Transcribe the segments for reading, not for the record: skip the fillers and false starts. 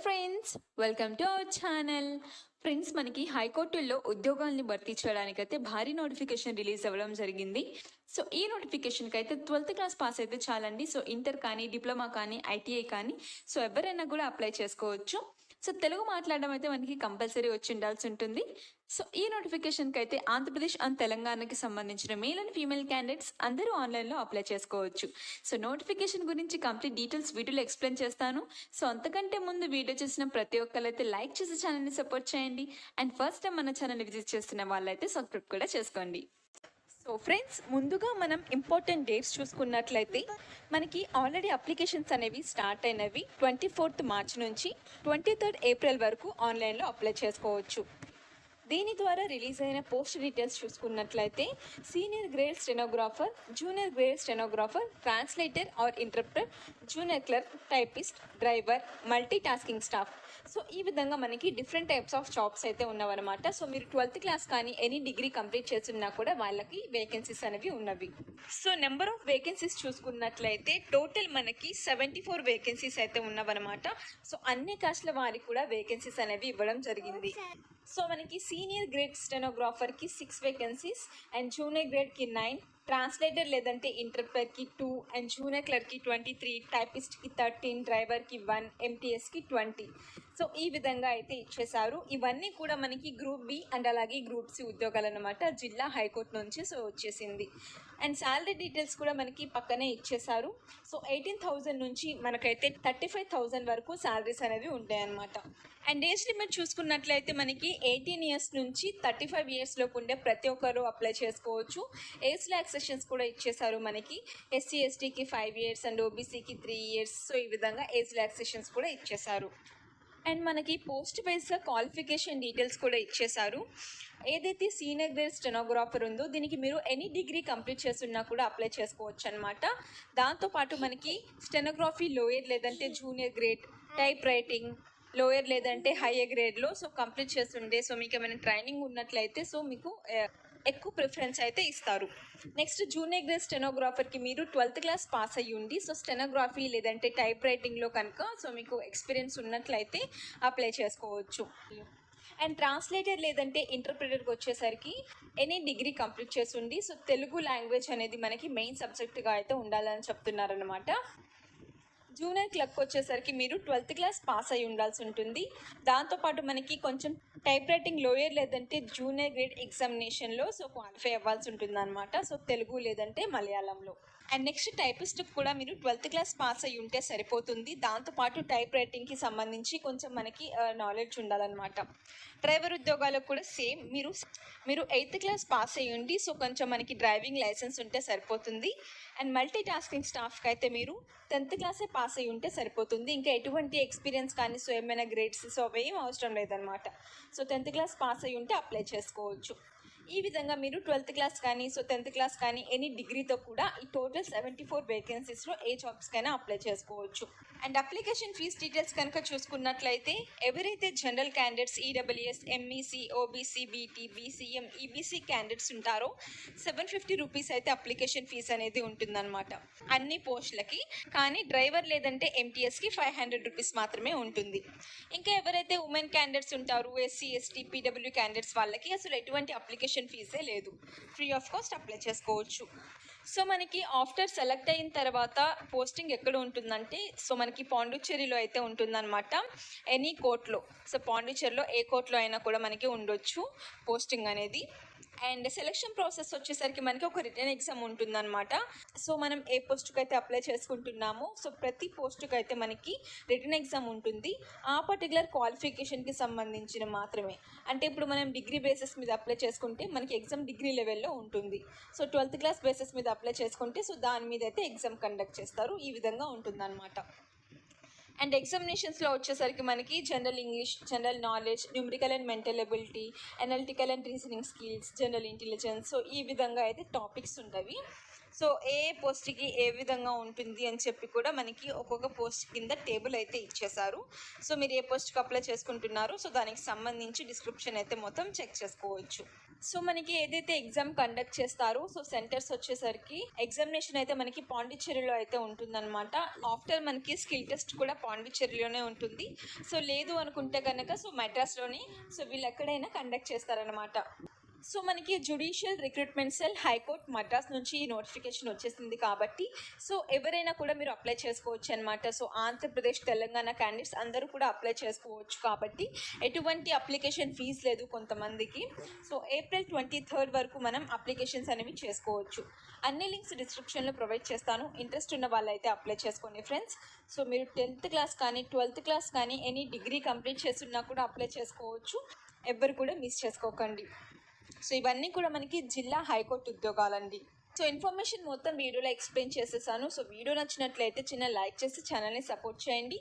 Friends, welcome to our channel. Friends, మనకి హైకోర్టుల్లో ఉద్యోగాల్ని భర్తీ చేయడానికైతే భారీ నోటిఫికేషన్ రిలీజ్ అవ్వడం జరిగింది. సో ఈ నోటిఫికేషన్కి అయితే 12th క్లాస్ పాస్ అయితే చాలండి. సో ఇంటర్ కానీ, డిప్లొమా కానీ, ఐటీఐ కానీ సో ఎవరైనా కూడా అప్లై చేసుకోవచ్చు. సో తెలుగు మాట్లాడడం అయితే మనకి కంపల్సరీ వచ్చి ఉండాల్సి ఉంటుంది. సో ఈ నోటిఫికేషన్కి అయితే ఆంధ్రప్రదేశ్ అండ్ తెలంగాణకి సంబంధించిన మేల్ అండ్ ఫీమేల్ క్యాండిడేట్స్ అందరూ ఆన్లైన్లో అప్లై చేసుకోవచ్చు. సో నోటిఫికేషన్ గురించి కంప్లీట్ డీటెయిల్స్ వీడియోలో ఎక్స్ప్లెయిన్ చేస్తాను. సో అంతకంటే ముందు వీడియో చూసిన ప్రతి ఒక్కరు అయితే లైక్ చేసి ఛానల్ని సపోర్ట్ చేయండి. అండ్ ఫస్ట్ టైం మన ఛానల్ని విజిట్ చేస్తున్న వాళ్ళైతే సబ్స్క్రైబ్ కూడా చేసుకోండి. సో ఫ్రెండ్స్, ముందుగా మనం ఇంపార్టెంట్ డేట్స్ చూసుకున్నట్లయితే మనకి ఆల్రెడీ అప్లికేషన్స్ అనేవి స్టార్ట్ అయినవి 24th మార్చ్ నుంచి 23rd ఏప్రిల్ వరకు ఆన్లైన్లో అప్లై చేసుకోవచ్చు. దీని ద్వారా రిలీజ్ అయిన పోస్ట్ డీటెయిల్స్ చూసుకున్నట్లయితే senior grade stenographer, junior grade stenographer, translator or interpreter, junior clerk, typist, driver, multi tasking staff. So ఈ విధంగా మనకి డిఫరెంట్ టైప్స్ ఆఫ్ జాబ్స్ అయితే ఉన్నవన్నమాట. సో మీరు 12th క్లాస్ కానీ ఎనీ డిగ్రీ కంప్లీట్ చేస్తున్నా కూడా వాళ్ళకి వేకెన్సీస్ అనేవి ఉన్నవి. సో నెంబర్ ఆఫ్ వేకెన్సీస్ చూసుకున్నట్లయితే టోటల్ మనకి 74 వేకెన్సీస్ అయితే ఉన్నవన్నమాట. సో అన్ని కాస్ట్ల వారికి కూడా వేకెన్సీస్ అనేవి ఇవ్వడం జరిగింది. సో మనకి సీనియర్ గ్రేడ్ స్టెనోగ్రాఫర్కి 6 వేకెన్సీస్ అండ్ జూనియర్ గ్రేడ్కి 9, ట్రాన్స్లేటర్ లేదంటే ఇంటర్ప్రెటర్కి 2 అండ్ జూనియర్ క్లర్క్కి 23, టైపిస్ట్కి 13, డ్రైవర్కి 1, ఎంటీఎస్కి 20. సో ఈ విధంగా అయితే ఇచ్చేశారు. ఇవన్నీ కూడా మనకి గ్రూప్ బి అండ్ అలాగే గ్రూప్ సి ఉద్యోగాలు అన్నమాట. జిల్లా హైకోర్టు నుంచి సో వచ్చేసింది. అండ్ శాలరీ డీటెయిల్స్ కూడా మనకి పక్కనే ఇచ్చేశారు. సో 18,000 నుంచి మనకైతే 35,000 వరకు శాలరీస్ అనేవి ఉంటాయన్నమాట. అండ్ ఏజ్ లిమిట్ చూసుకున్నట్లయితే మనకి 18 ఇయర్స్ నుంచి 35 ఇయర్స్ లోపు ఉండే ప్రతి ఒక్కరు అప్లై చేసుకోవచ్చు. ఏజ్ రిలాక్సేషన్స్ కూడా ఇచ్చేశారు మనకి. ఎస్సీ ఎస్టీకి 5 ఇయర్స్ అండ్ ఓబీసీకి 3 ఇయర్స్. సో ఈ విధంగా ఏజ్ రిలాక్సేషన్స్ కూడా ఇచ్చేశారు. అండ్ మనకి పోస్ట్ వైజ్గా క్వాలిఫికేషన్ డీటెయిల్స్ కూడా ఇచ్చేశారు. ఏదైతే సీనియర్ గ్రేడ్ స్టెనోగ్రాఫర్ ఉందో దీనికి మీరు ఎనీ డిగ్రీ కంప్లీట్ చేస్తున్నా కూడా అప్లై చేసుకోవచ్చు అనమాట. దాంతోపాటు మనకి స్టెనోగ్రఫీ లోయర్ లేదంటే junior grade, type writing lower లేదంటే హైయర్ గ్రేడ్లో సో కంప్లీట్ చేస్తుండే సో మీకు ఏమైనా ట్రైనింగ్ ఉన్నట్లయితే సో మీకు ఎక్కువ ప్రిఫరెన్స్ అయితే ఇస్తారు. నెక్స్ట్ జూనియర్ గ్రేడ్ స్టెనోగ్రాఫర్కి మీరు 12th క్లాస్ పాస్ అయ్యి ఉండి సో స్టెనోగ్రఫీ లేదంటే టైప్ రైటింగ్లో కనుక సో మీకు ఎక్స్పీరియన్స్ ఉన్నట్లయితే అప్లై చేసుకోవచ్చు. అండ్ ట్రాన్స్లేటర్ లేదంటే ఇంటర్ప్రిటర్కి వచ్చేసరికి ఎనీ డిగ్రీ కంప్లీట్ చేస్తుండి సో తెలుగు లాంగ్వేజ్ అనేది మనకి మెయిన్ సబ్జెక్ట్గా అయితే ఉండాలని చెప్తున్నారనమాట. జూనియర్ క్లర్క్ వచ్చేసరికి మీరు 12th క్లాస్ పాస్ అయి ఉండాల్సి ఉంటుంది. దాంతోపాటు మనకి కొంచెం టైప్ రైటింగ్ లోయర్ లేదంటే జూనియర్ గ్రేడ్ ఎగ్జామినేషన్లో సో క్వాలిఫై అవ్వాల్సి ఉంటుంది అనమాట. సో తెలుగు లేదంటే మలయాళంలో. అండ్ నెక్స్ట్ టైపిస్ట్కి కూడా మీరు 12th క్లాస్ పాస్ అయి ఉంటే సరిపోతుంది. దాంతోపాటు టైప్ రైటింగ్కి సంబంధించి కొంచెం మనకి నాలెడ్జ్ ఉండాలన్నమాట. డ్రైవర్ ఉద్యోగాలకు కూడా సేమ్ మీరు 8th క్లాస్ పాస్ అయ్యి ఉండి సో కొంచెం మనకి డ్రైవింగ్ లైసెన్స్ ఉంటే సరిపోతుంది. అండ్ మల్టీ టాస్కింగ్ స్టాఫ్కి అయితే మీరు 10th క్లాసే పాస్ అయ్యి ఉంటే సరిపోతుంది. ఇంకా ఎటువంటి ఎక్స్పీరియన్స్ కానీ సో ఏమైనా గ్రేడ్స్ సో అవేం అవసరం లేదనమాట. సో 10th క్లాస్ పాస్ అయ్యి ఉంటే అప్లై చేసుకోవచ్చు. ఈ విధంగా మీరు 12th క్లాస్ కానీ సో 10th క్లాస్ కానీ ఎనీ డిగ్రీతో కూడా ఈ టోటల్ 74 వేకెన్సీస్లో ఏ జాబ్స్కైనా అప్లై చేసుకోవచ్చు. అండ్ అప్లికేషన్ ఫీజ్ డీటెయిల్స్ కనుక చూసుకున్నట్లయితే ఎవరైతే general candidates EWS, MEC, OBC, BT, BCM, EBC candidates ఉంటారో 750 రూపీస్ అయితే అప్లికేషన్ ఫీజ్ అనేది ఉంటుందన్నమాట అన్ని పోస్టులకి. కానీ డ్రైవర్ లేదంటే ఎంటీఎస్కి 500 రూపీస్ మాత్రమే ఉంటుంది. ఇంకా ఎవరైతే ఉమెన్ క్యాండిడేట్స్ ఉంటారో ఎస్సీ, ఎస్టీ, పీడబ్ల్యూ క్యాండిడేట్స్ వాళ్ళకి అసలు ఎటువంటి అప్లికేషన్ ఫీజే లేదు. ఫ్రీ ఆఫ్ కాస్ట్ అప్లై చేసుకోవచ్చు. సో మనకి ఆఫ్టర్ సెలెక్ట్ అయిన తర్వాత పోస్టింగ్ ఎక్కడ ఉంటుందంటే సో మనకి పాండిచ్చేరిలో అయితే ఉంటుందన్నమాట. ఎనీ కోర్టులో సో పాండిచ్చేరిలో ఏ కోర్టులో అయినా కూడా మనకి ఉండొచ్చు పోస్టింగ్ అనేది. అండ్ సెలెక్షన్ ప్రాసెస్ వచ్చేసరికి మనకి ఒక రిటర్న్ ఎగ్జామ్ ఉంటుందన్నమాట. సో మనం ఏ పోస్టుకి అయితే అప్లై చేసుకుంటున్నామో సో ప్రతి పోస్టుకి అయితే మనకి రిటర్న్ ఎగ్జామ్ ఉంటుంది. ఆ పర్టికులర్ క్వాలిఫికేషన్కి సంబంధించిన మాత్రమే. అంటే ఇప్పుడు మనం డిగ్రీ బేసిస్ మీద అప్లై చేసుకుంటే మనకి ఎగ్జామ్ డిగ్రీ లెవెల్లో ఉంటుంది. సో 12th క్లాస్ బేసిస్ మీద అప్లై చేసుకుంటే సో దాని మీద అయితే ఎగ్జామ్ కండక్ట్ చేస్తారు. ఈ విధంగా ఉంటుందన్నమాట. అండ్ ఎగ్జామినేషన్స్లో వచ్చేసరికి మనకి general English, general knowledge, numerical and mental ability, analytical and reasoning skills, general intelligence so ఈ విధంగా అయితే టాపిక్స్ ఉంటాయి. సో ఏ పోస్ట్కి ఏ విధంగా ఉంటుంది అని చెప్పి కూడా మనకి ఒక్కొక్క పోస్ట్ కింద టేబుల్ అయితే ఇచ్చేశారు. సో మీరు ఏ పోస్ట్కి అప్లై చేసుకుంటున్నారో సో దానికి సంబంధించి డిస్క్రిప్షన్ అయితే మొత్తం చెక్ చేసుకోవచ్చు. సో మనకి ఏదైతే ఎగ్జామ్ కండక్ట్ చేస్తారో సో సెంటర్స్ వచ్చేసరికి ఎగ్జామినేషన్ అయితే మనకి పాండిచ్చేరిలో అయితే ఉంటుందన్నమాట. ఆఫ్టర్ మనకి స్కిల్ టెస్ట్ కూడా పాండిచ్చేరిలోనే ఉంటుంది. సో లేదు అనుకుంటే కనుక సో మద్రాస్లోనే సో వీళ్ళు ఎక్కడైనా కండక్ట్ చేస్తారనమాట. సో మనకి judicial recruitment cell high court Madras నుంచి ఈ నోటిఫికేషన్ వచ్చేసింది కాబట్టి సో ఎవరైనా కూడా మీరు అప్లై చేసుకోవచ్చు అనమాట. సో ఆంధ్రప్రదేశ్ తెలంగాణ క్యాండిడేట్స్ అందరూ కూడా అప్లై చేసుకోవచ్చు కాబట్టి ఎటువంటి అప్లికేషన్ ఫీజు లేదు కొంతమందికి. సో ఏప్రిల్ 23 వరకు మనం అప్లికేషన్స్ అనేవి చేసుకోవచ్చు. అన్ని లింక్స్ డిస్క్రిప్షన్లో ప్రొవైడ్ చేస్తాను. ఇంట్రెస్ట్ ఉన్న వాళ్ళైతే అప్లై చేసుకోండి ఫ్రెండ్స్. సో మీరు 10th క్లాస్ కానీ 12th క్లాస్ కానీ ఎనీ డిగ్రీ కంప్లీట్ చేస్తున్నా కూడా అప్లై చేసుకోవచ్చు. ఎవ్వరు కూడా మిస్ చేసుకోకండి. సో ఇవన్నీ కూడా మనకి జిల్లా హైకోర్టు ఉద్యోగాలండి. సో ఇన్ఫర్మేషన్ మొత్తం వీడియోలో ఎక్స్ప్లెయిన్ చేసేసాను. సో వీడియో నచ్చినట్లయితే చిన్న లైక్ చేసి ఛానల్ని సపోర్ట్ చేయండి.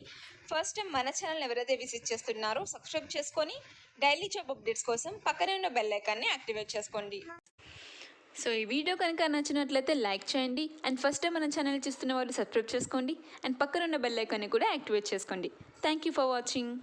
ఫస్ట్ టైం మన ఛానల్ ఎవరైతే విజిట్ చేస్తున్నారో సబ్స్క్రైబ్ చేసుకొని డైలీ జాబ్ అప్డేట్స్ కోసం పక్కనే ఉన్న బెల్ ఐకాన్ని యాక్టివేట్ చేసుకోండి. సో ఈ వీడియో కనుక నచ్చినట్లయితే లైక్ చేయండి అండ్ ఫస్ట్ టైం మన ఛానల్ చూస్తున్న వాళ్ళు సబ్స్క్రైబ్ చేసుకోండి అండ్ పక్కన ఉన్న బెల్ ఐకాన్ని కూడా యాక్టివేట్ చేసుకోండి. Thank you for watching.